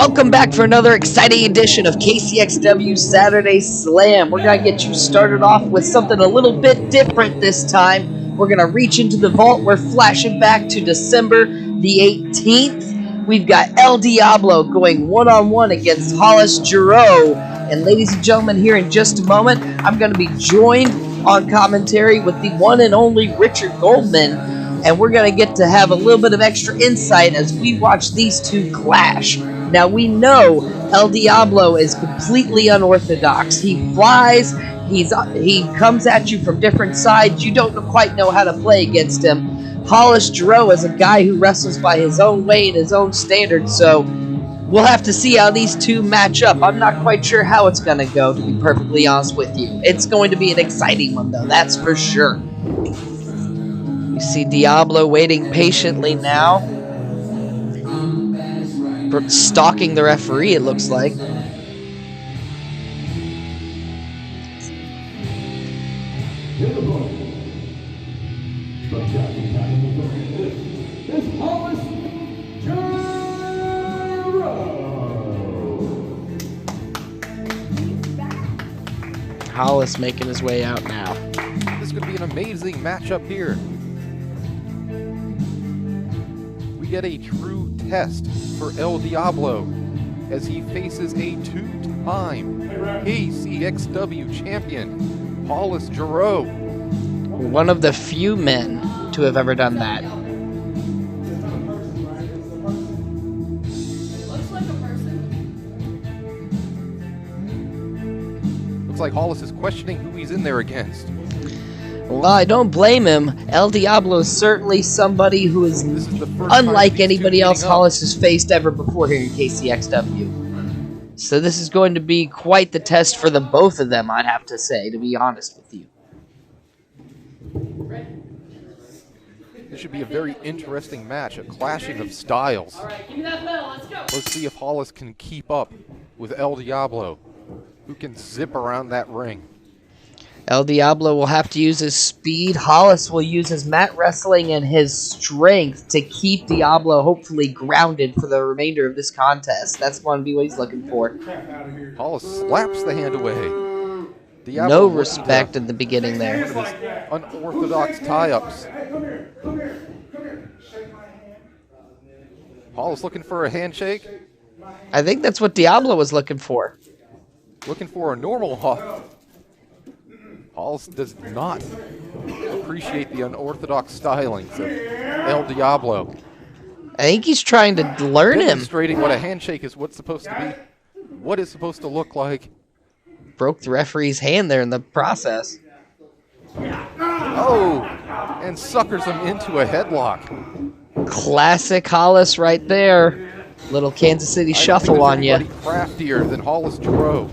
Welcome back for another exciting edition of KCXW Saturday Slam. We're going to get you started off with something a little bit different this time. We're going to reach into the vault. We're flashing back to December the 18th. We've got El Diablo going one-on-one against Hollis Giroux. And ladies and gentlemen, here in just a moment, I'm going to be joined on commentary with the one and only Richard Goldman. And we're going to get to have a little bit of extra insight as we watch these two clash. Now, we know El Diablo is completely unorthodox. He flies, he comes at you from different sides. You don't quite know how to play against him. Hollis Giroux is a guy who wrestles by his own way and his own standards, so we'll have to see how these two match up. I'm not quite sure how it's going to go, to be perfectly honest with you. It's going to be an exciting one, though, that's for sure. You see Diablo waiting patiently now, stalking the referee, it looks like. Hollis making his way out now. This is going to be an amazing matchup here. We get a true test for El Diablo as he faces a two-time KCXW champion, Hollis Giroux. One of the few men to have ever done that. Looks like Hollis is questioning who he's in there against. Well, I don't blame him. El Diablo is certainly somebody who is unlike anybody else Hollis has faced ever before here in KCXW. So this is going to be quite the test for the both of them, I'd have to say, to be honest with you. This should be a very interesting match, a clashing of styles. Let's see if Hollis can keep up with El Diablo, who can zip around that ring. El Diablo will have to use his speed. Hollis will use his mat wrestling and his strength to keep Diablo hopefully grounded for the remainder of this contest. That's going to be what he's looking for. Hollis slaps the hand away. Diablo no respect in the beginning there. Unorthodox tie-ups. Hollis looking for a handshake. I think that's what Diablo was looking for. Looking for a normal hug. Hollis does not appreciate the unorthodox stylings of El Diablo. I think he's trying to learn him. Demonstrating what a handshake is, what's supposed to be, what it's supposed to look like. Broke the referee's hand there in the process. Oh, and suckers him into a headlock. Classic Hollis right there. Little Kansas City shuffle on you. Craftier than Hollis Giroux.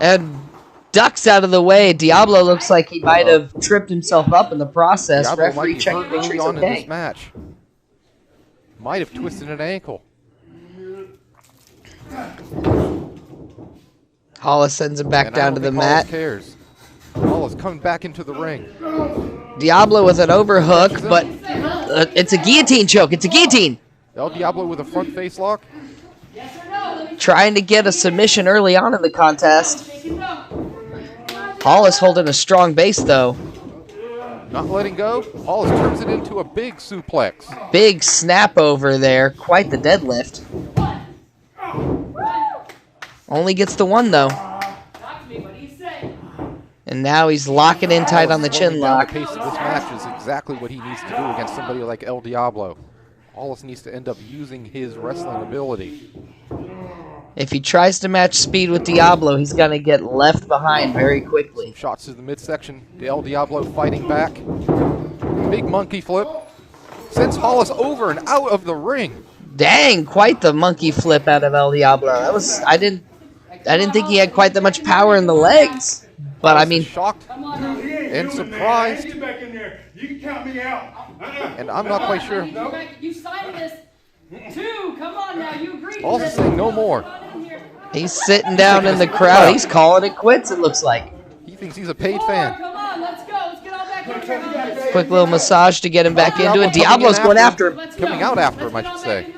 And ducks out of the way. Diablo looks like he might have tripped himself up in the process. Diablo Referee checking to make sure he's okay. In this match. Might have twisted an ankle. Hollis sends him back down to the mat. Cares. Hollis coming back into the ring. Diablo with an overhook, but it's a guillotine choke. It's a guillotine. El Diablo with a front face lock. Trying to get a submission early on in the contest. Hollis holding a strong base, though. Not letting go. Hollis turns it into a big suplex. Big snap over there. Quite the deadlift. Only gets the one, though. And now he's locking in tight on the chin lock. The pace of this match is exactly what he needs to do against somebody like El Diablo. Hollis needs to end up using his wrestling ability. If he tries to match speed with Diablo, he's going to get left behind very quickly. Shots to the midsection. El Diablo fighting back. Big monkey flip. Sends Hollis over and out of the ring. Dang, quite the monkey flip out of El Diablo. That was I didn't think he had quite that much power in the legs. But I mean, shocked and surprised. And I'm not quite sure. You signed this. Two, come on now, you agree. Also saying no more. He's sitting down in the crowd. He's calling it quits, it looks like. He thinks he's a paid fan. Come on, let's go. Let's get all back in here. Quick little massage to get him back into it. Diablo's going after him. Coming out after him, I should say.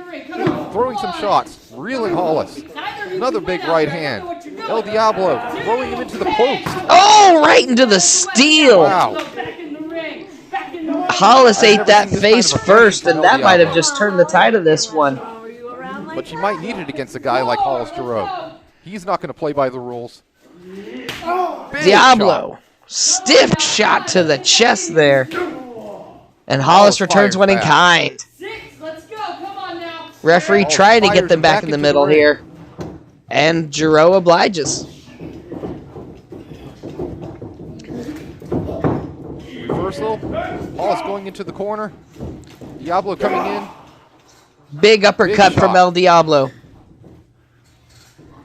Throwing some shots. reeling Hollis. Another big right hand. El Diablo throwing him into the post. Oh, right into the steel. Wow. Hollis I've ate never that seen this face kind of aggression first, from and El that might have Diablo. just turned the tide of this one. But you might need it against a guy like Hollis Giroux. He's not going to play by the rules. Big Diablo, shot. stiff shot to the chest there. And Hollis returns fires one in back. kind. 6, let's go. Come on now. Referee Hollis trying to fires get them him back in the into middle ring. here. And Giroux obliges. Reversal. Hollis going into the corner. Diablo coming in. Big uppercut Big from shot. El Diablo.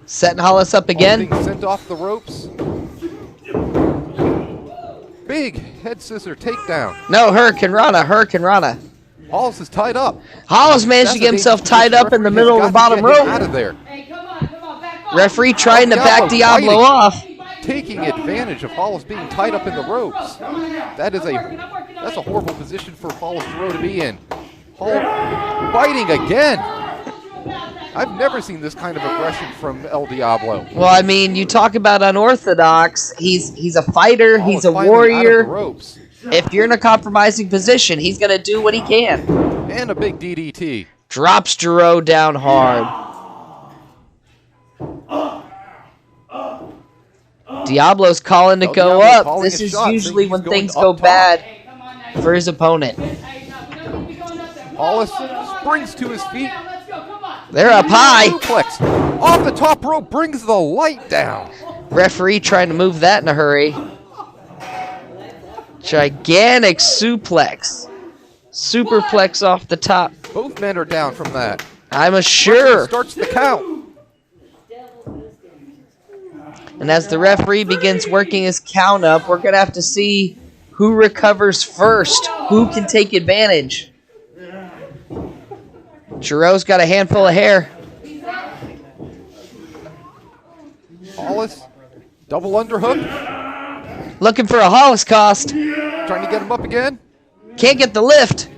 Setting Hollis up Hollis again. being sent off the ropes. Big head scissor takedown. No, Hurricane Rana. Hollis is tied up. Hollis managed to get himself tied up in the middle of the bottom Out of rope. there. Hey, come on, back off. Referee trying to back Diablo fighting. off. Taking advantage of Hollis being tied up in the ropes. That's a horrible position for Hollis Giroux to be in. Hollis fighting again. I've never seen this kind of aggression from El Diablo. Well, I mean, you talk about unorthodox. He's a fighter. He's a Hollis finally out of the warrior. ropes. If you're in a compromising position, he's going to do what he can. And a big DDT. Drops Giroux down hard. Diablo's calling to El go Diablo up. calling This a is shot, saying usually he's when going things up go top. bad Hey, come on now. for his opponent. Hey, no, we don't need to be going up there. Hollis Come on, springs guys. to his Come on feet. now, let's go. Come on. They're up high. Suplex. Off the top rope brings the light down. Referee trying to move that in a hurry. Gigantic suplex. Superplex off the top. Both men are down from that. I'm Referee sure. starts the count. And as the referee begins working his count up, we're going to have to see who recovers first. Who can take advantage. Giroux's got a handful of hair. Hollis, double underhook. Looking for a Hollis cost. Trying to get him up again. Can't get the lift.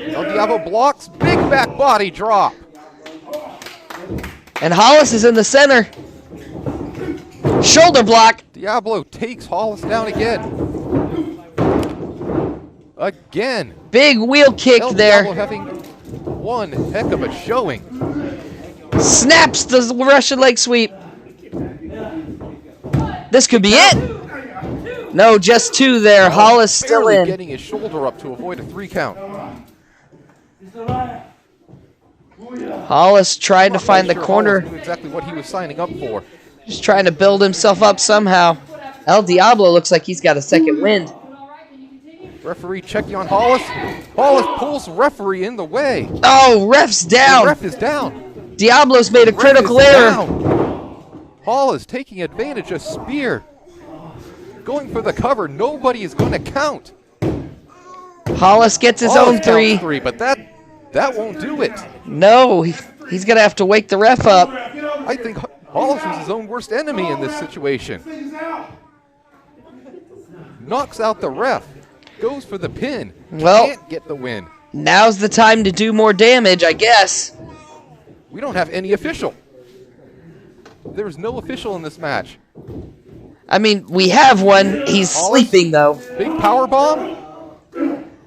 El Diablo blocks. Big back body drop. And Hollis is in the center. Shoulder block. Diablo takes Hollis down again. Again. Big wheel kick El Diablo there. having one heck of a showing. Snaps the Russian leg sweep. This could be it. No, just two there. Hollis still Barely in. getting his shoulder up to avoid a 3 count. Hollis trying to find the Sure corner. Hollis knew exactly what he was signing up for. Just trying to build himself up somehow. El Diablo looks like he's got a second wind. Referee checking on Hollis. Hollis pulls referee in the way. Oh, ref's The down. ref is down. Diablo's made a Ref critical is error. down. Hollis taking advantage of spear. Going for the cover. Nobody is going to count. Hollis gets his Hollis own counts three. 3, but that won't do it. No, he's going to have to wake the ref up. I think Hollis was his own worst enemy in this situation. Knocks out the ref. Goes for the pin. Well- Can't get the win. Now's the time to do more damage, I guess. We don't have any official. There's no official in this match. I mean, we have one. He's Hollis? sleeping, though. Big power bomb.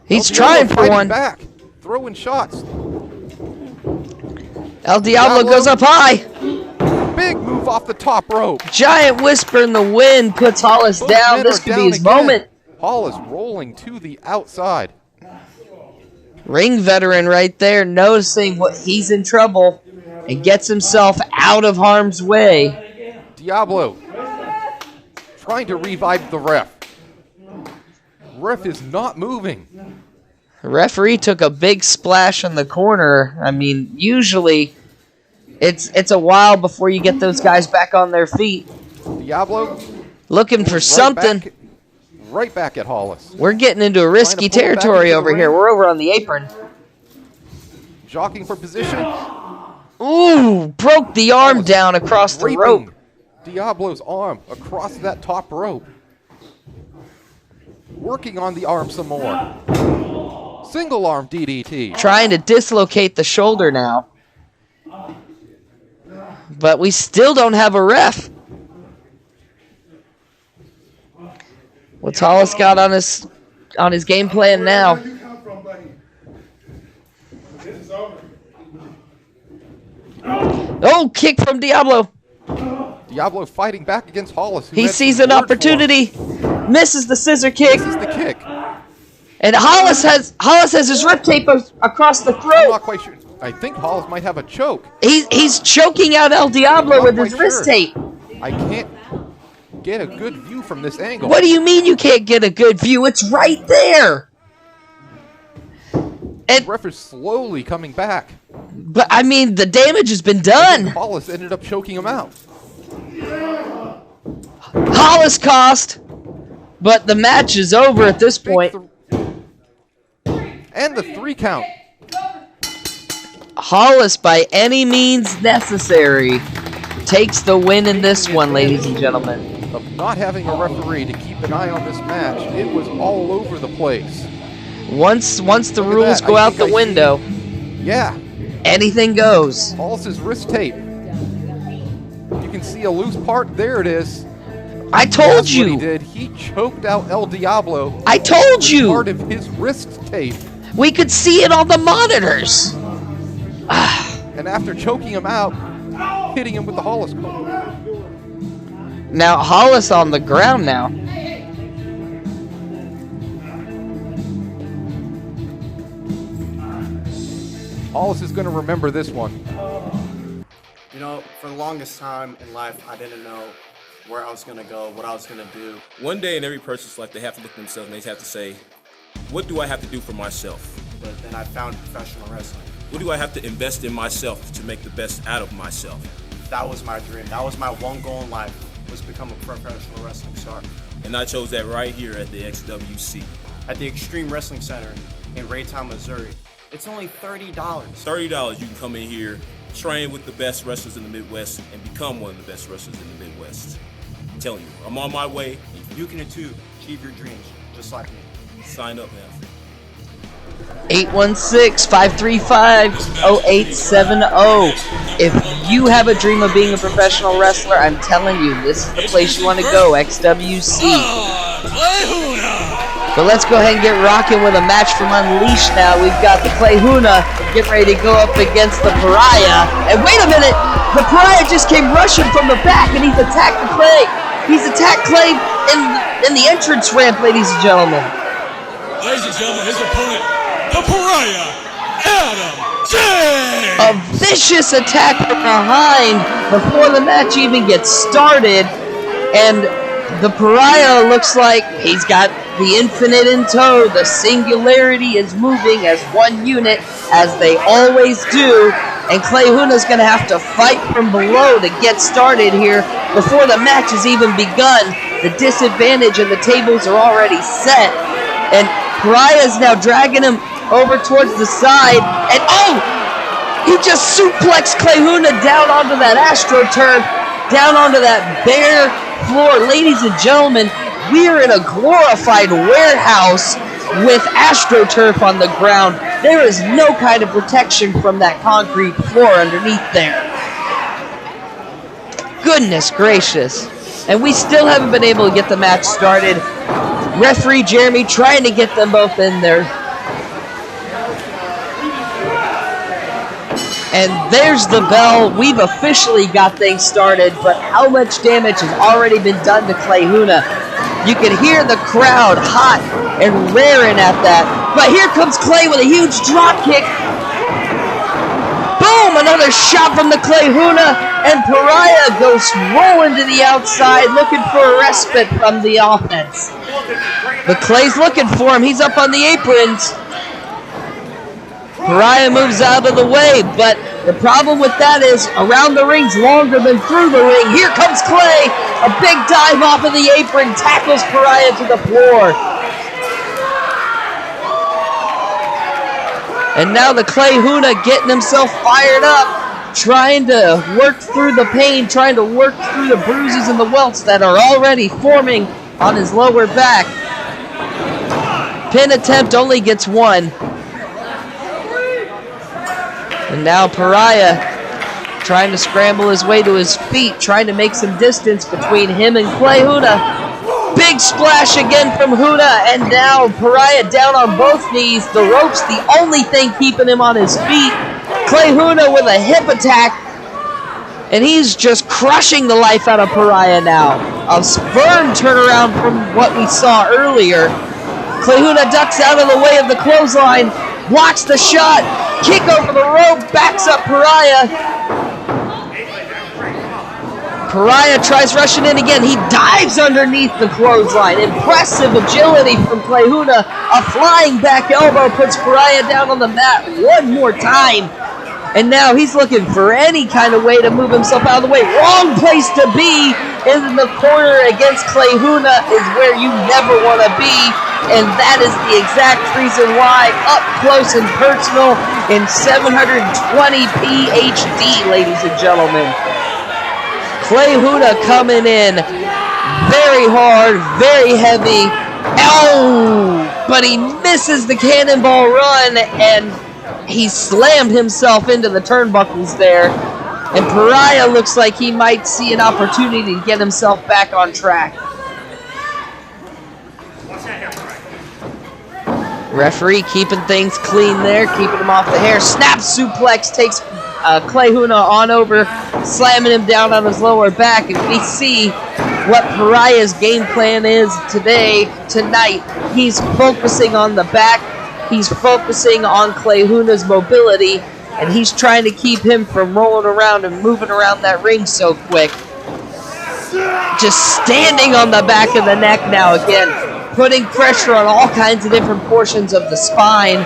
He's El Diablo trying for fighting one. Back, throwing shots. El Diablo Diablo. goes up high. Big move off the top rope. Giant whisper in the wind puts Hollis Both down. men This are could be down his again. moment. Hollis rolling to the outside. Ring veteran right there, noticing what he's in trouble and gets himself out of harm's way. Diablo trying to revive the ref. Ref is not moving. The referee took a big splash in the corner. I mean, usually it's a while before you get those guys back on their feet. Diablo Looking for something. Right back at Hollis. We're getting into a risky Trying to pull it back territory into the over here. ring. We're over on the apron. Jockeying for position. Ooh, broke the arm Hollis down across the raping rope. Diablo's arm across that top rope. Working on the arm some more. Single arm DDT. Trying to dislocate the shoulder now. But we still don't have a ref. What's Hollis got on his game plan now? Oh, kick from Diablo. Diablo fighting back against Hollis. He sees an opportunity. Misses the scissor kick. Misses the kick. And Hollis has his rip tape across the I'm throat. not quite sure. I think Hollis might have a choke. He's choking out El Diablo with his wrist tape. I can't get a good view from this angle. What do you mean you can't get a good view? It's right there. The ref is slowly coming back. But, I mean, the damage has been done. Hollis ended up choking him out. Hollis cost, but the match is over at this point. And the 3 count. Hollis, by any means necessary, takes the win in this one, ladies and gentlemen. Of not having a referee to keep an eye on this match, it was all over the place. Once the rules go out the window, yeah, anything goes. Hollis' wrist tape. You can see a loose part. There it is. I told That's you. What he did. He choked out El Diablo. I told you. Part of his wrist tape. We could see it on the monitors. And after choking him out, hitting him with the Hollis call. Now Hollis on the ground now. Hollis is going to remember this one. You know, for the longest time in life, I didn't know where I was going to go, what I was going to do. One day in every person's life, they have to look at themselves and they have to say, what do I have to do for myself? But then I found professional wrestling. What do I have to invest in myself to make the best out of myself? That was my dream. That was my one goal in life, was become a professional wrestling star. And I chose that right here at the XWC. At the Extreme Wrestling Center in Raytown, Missouri. It's only $30. $30, you can come in here, train with the best wrestlers in the Midwest, and become one of the best wrestlers in the Midwest. I'm telling you, I'm on my way. You can too achieve your dreams, just like me. Sign up now. 816-535-0870. If you have a dream of being a professional wrestler, I'm telling you, this is the place you want to go, XWC. But let's go ahead and get rocking with a match from Unleashed now. We've got the Clayhuna getting ready to go up against the Pariah. And wait a minute! The Pariah just came rushing from the back and he's attacked the Clay. He's attacked Clay in the entrance ramp, ladies and gentlemen. Ladies and gentlemen, his opponent, the Pariah, Adam J. A vicious attack from behind before the match even gets started. And the Pariah looks like he's got the infinite in tow. The singularity is moving as one unit, as they always do. And Clayhuna's going to have to fight from below to get started here before the match has even begun. The disadvantage and the tables are already set. And Pariah's now dragging him over towards the side. And oh! He just suplexed Clayhuna down onto that AstroTurf, down onto that bare floor. Ladies and gentlemen, we are in a glorified warehouse with AstroTurf on the ground. There is no kind of protection from that concrete floor underneath there. Goodness gracious. And we still haven't been able to get the match started. Referee Jeremy trying to get them both in there. And there's the bell. We've officially got things started, but how much damage has already been done to Clayhuna? You can hear the crowd hot and raring at that. But here comes Clay with a huge drop kick. Boom! Another shot from the Clayhuna, and Pariah goes rolling to the outside, looking for a respite from the offense. But Clay's looking for him. He's up on the aprons. Pariah moves out of the way, but the problem with that is around the ring's longer than through the ring. Here comes Clay. A big dive off of the apron, tackles Pariah to the floor. And now the Clayhuna getting himself fired up, trying to work through the pain, trying to work through the bruises and the welts that are already forming on his lower back. Pin attempt only gets one. And now Pariah trying to scramble his way to his feet, trying to make some distance between him and Clayhuna. Big splash again from Huna, and now Pariah down on both knees. The rope's the only thing keeping him on his feet. Clayhuna with a hip attack, and he's just crushing the life out of Pariah now. A firm turnaround from what we saw earlier. Clayhuna ducks out of the way of the clothesline, blocks the shot, kick over the rope, backs up Pariah. Pariah tries rushing in again. He dives underneath the clothesline. Impressive agility from Clayhuna. A flying back elbow puts Pariah down on the mat one more time. And now he's looking for any kind of way to move himself out of the way. Wrong place to be. In the corner against Clayhuna is where you never want to be. And that is the exact reason why. Up close and personal in 720p HD, ladies and gentlemen. Clayhuna coming in very hard, very heavy. Ow! But he misses the cannonball run, and he slammed himself into the turnbuckles there. And Pariah looks like he might see an opportunity to get himself back on track. Referee keeping things clean there, keeping him off the hair. Snap suplex takes Clayhuna on over, slamming him down on his lower back, and we see what Pariah's game plan is tonight. He's focusing on the back, he's focusing on Clayhuna's mobility, and he's trying to keep him from rolling around and moving around that ring so quick. Just standing on the back of the neck now again, putting pressure on all kinds of different portions of the spine,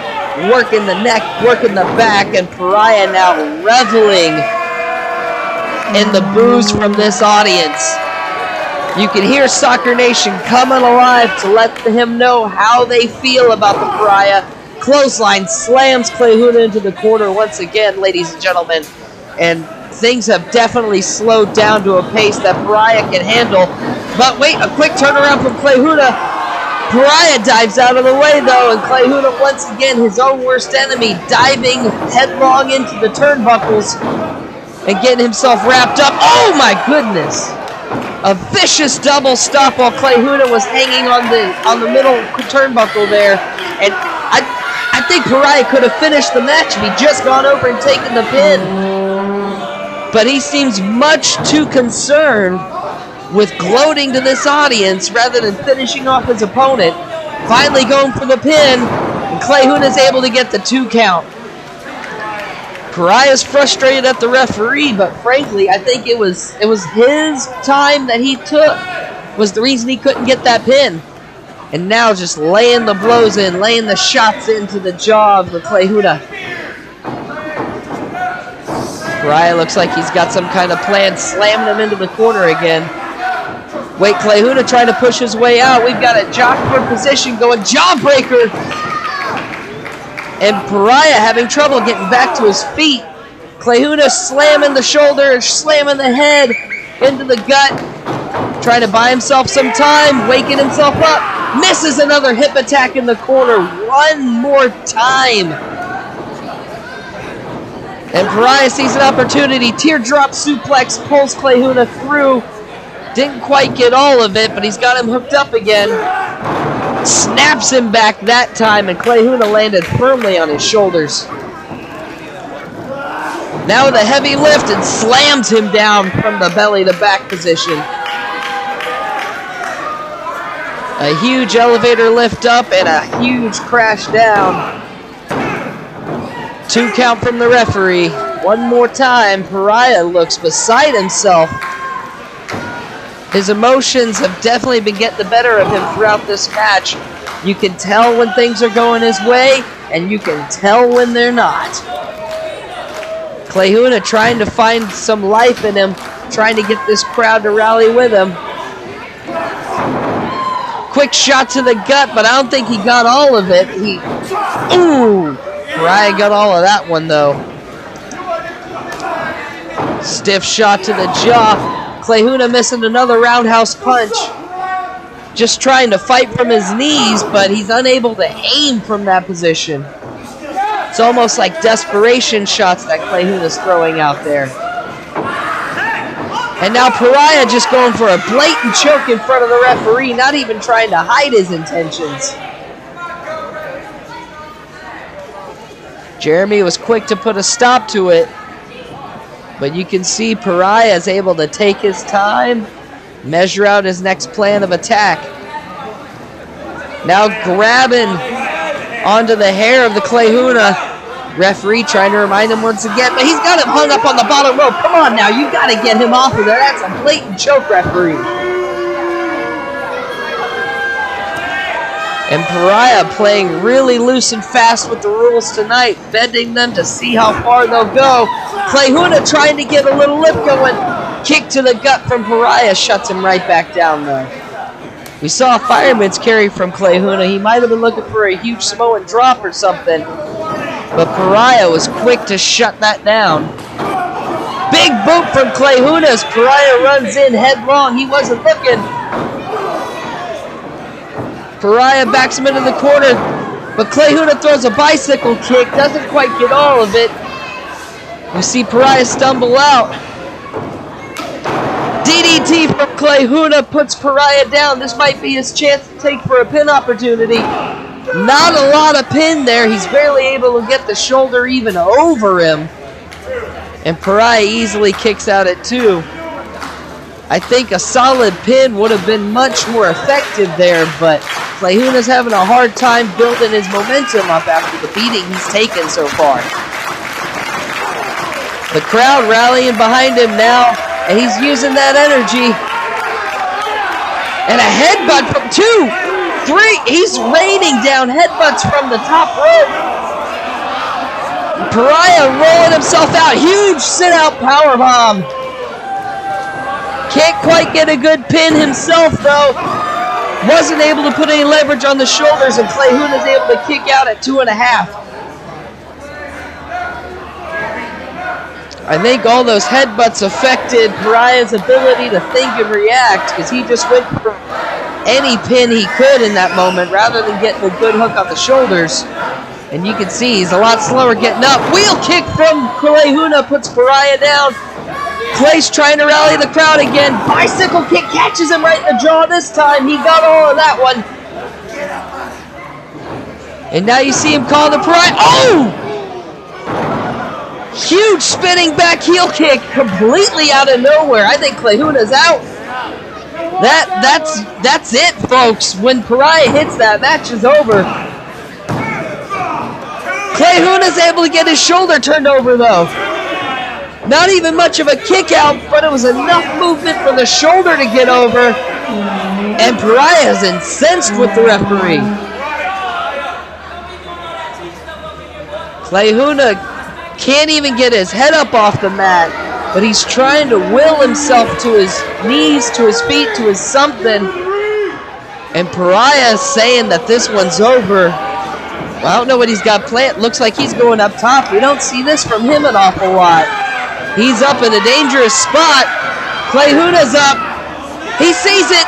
working the neck, working the back, and Pariah now reveling in the boos from this audience. You can hear Soccer Nation coming alive to let him know how they feel about the Pariah. Clothesline slams Clayhuna into the corner once again, ladies and gentlemen, and things have definitely slowed down to a pace that Pariah can handle. But wait, a quick turnaround from Clayhuna. Pariah dives out of the way, though, and Clayhuna, once again, his own worst enemy, diving headlong into the turnbuckles and getting himself wrapped up. Oh, my goodness! A vicious double stop while Clayhuna was hanging on the middle turnbuckle there. And I think Pariah could have finished the match if he'd just gone over and taken the pin. But he seems much too concerned with gloating to this audience rather than finishing off his opponent. Finally going for the pin, and Clayhuna's able to get the 2 count. Pariah's frustrated at the referee, but frankly, I think it was his time that he took was the reason he couldn't get that pin. And now just laying the blows in, laying the shots into the jaw of the Clayhuna. Pariah looks like he's got some kind of plan, slamming him into the corner again. Wait, Clayhuna trying to push his way out. We've got a jockeying position going, jawbreaker. And Pariah having trouble getting back to his feet. Clayhuna slamming the shoulder, slamming the head into the gut. Trying to buy himself some time, waking himself up. Misses another hip attack in the corner one more time. And Pariah sees an opportunity. Teardrop suplex pulls Clayhuna through. Didn't quite get all of it, but he's got him hooked up again. Snaps him back that time, and Clayhuna landed firmly on his shoulders. Now with a heavy lift and slams him down from the belly to back position. A huge elevator lift up and a huge crash down. 2 count from the referee. One more time, Pariah looks beside himself. His emotions have definitely been getting the better of him throughout this match. You can tell when things are going his way, and you can tell when they're not. Clayhuna trying to find some life in him, trying to get this crowd to rally with him. Quick shot to the gut, but I don't think he got all of it. Pariah got all of that one, though. Stiff shot to the jaw. Clayhuna missing another roundhouse punch. Just trying to fight from his knees, but he's unable to aim from that position. It's almost like desperation shots that Clayhuna's throwing out there. And now Pariah just going for a blatant choke in front of the referee, not even trying to hide his intentions. Jeremy was quick to put a stop to it, but you can see Pariah is able to take his time, measure out his next plan of attack. Now grabbing onto the hair of the Clayhuna. Referee trying to remind him once again, but he's got him hung up on the bottom rope. Come on now, you got to get him off of there. That's a blatant choke, referee. And Pariah playing really loose and fast with the rules tonight, bending them to see how far they'll go. Clayhuna trying to get a little lip going. Kick to the gut from Pariah shuts him right back down though. We saw a fireman's carry from Clayhuna. He might have been looking for a huge Samoan drop or something, but Pariah was quick to shut that down. Big boot from Clayhuna as Pariah runs in headlong. He wasn't looking. Pariah backs him into the corner, but Clayhuna throws a bicycle kick. Doesn't quite get all of it. We see Pariah stumble out. DDT from Clayhuna puts Pariah down. This might be his chance to take for a pin opportunity. Not a lot of pin there. He's barely able to get the shoulder even over him. And Pariah easily kicks out at 2. I think a solid pin would have been much more effective there, but Clayhuna's having a hard time building his momentum up after the beating he's taken so far. The crowd rallying behind him now, and he's using that energy. And a headbutt from 2, 3. He's raining down headbutts from the top rope. Pariah rolling himself out. Huge sit-out powerbomb. Can't quite get a good pin himself, though. Wasn't able to put any leverage on the shoulders, and Clayhuna's able to kick out at 2.5. I think all those headbutts affected Pariah's ability to think and react, because he just went for any pin he could in that moment rather than getting a good hook on the shoulders. And you can see he's a lot slower getting up. Wheel kick from Clayhuna puts Pariah down. Clay's trying to rally the crowd again. Bicycle kick catches him right in the jaw this time. He got all of that one. And now you see him call the Pariah. Oh! Huge spinning back heel kick completely out of nowhere. I think Clayhuna's out. That's it, folks. When Pariah hits that, match is over. Clayhuna's able to get his shoulder turned over, though. Not even much of a kick out, but it was enough movement for the shoulder to get over. And Pariah's incensed with the referee. Clayhuna can't even get his head up off the mat, but he's trying to will himself to his knees, to his feet, to his something. And Pariah's saying that this one's over. Well, I don't know what he's got planned. Looks like he's going up top. We don't see this from him an awful lot. He's up in a dangerous spot. Clayhuna's up. He sees it.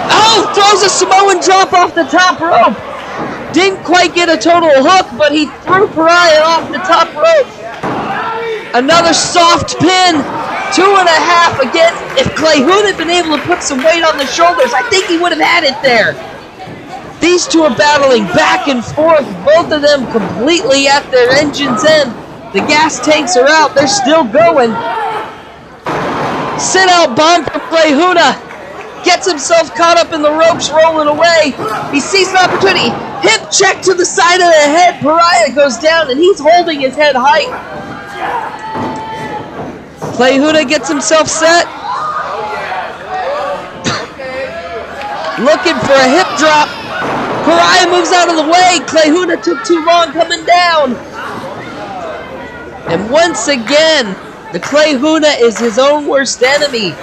Oh, throws a Samoan drop off the top rope. Didn't quite get a total hook, but he threw Pariah off the top rope. Another soft pin. 2.5 again. If Clayhuna had been able to put some weight on the shoulders, I think he would have had it there. These two are battling back and forth. Both of them completely at their engine's end. The gas tanks are out. They're still going. Sit out bomb from Clayhuna. Gets himself caught up in the ropes, rolling away. He sees an opportunity. Hip check to the side of the head. Pariah goes down, and he's holding his head high. Clayhuna gets himself set. Looking for a hip drop. Pariah moves out of the way. Clayhuna took too long coming down. And once again, the Clayhuna is his own worst enemy.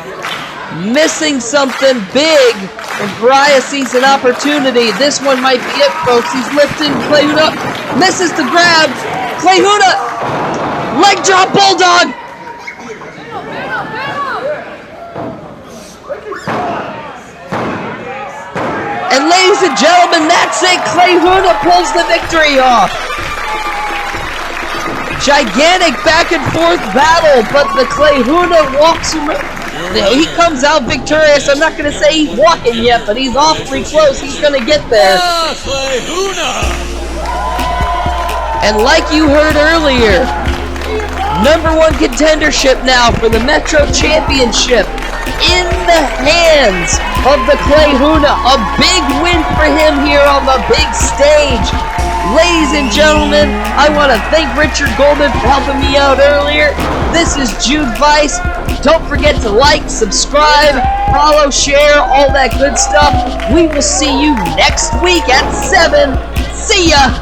Missing something big, and Pariah sees an opportunity. This one might be it, folks. He's lifting Clayhuna up. Misses the grab. Clayhuna! Leg drop bulldog! And ladies and gentlemen, that's it. Clayhuna pulls the victory off. gigantic back and forth battle, but the Clayhuna walks him. He comes out victorious. I'm not going to say he's walking yet, but he's awfully close. He's going to get there. Clayhuna! And like you heard earlier, #1 contendership now for the Metro Championship in the hands of the Clayhuna. A big win for him here on the big stage. Ladies and gentlemen, I want to thank Richard Goldman for helping me out earlier. This is Jude Vice. Don't forget to like, subscribe, follow, share, all that good stuff. We will see you next week at 7. See ya!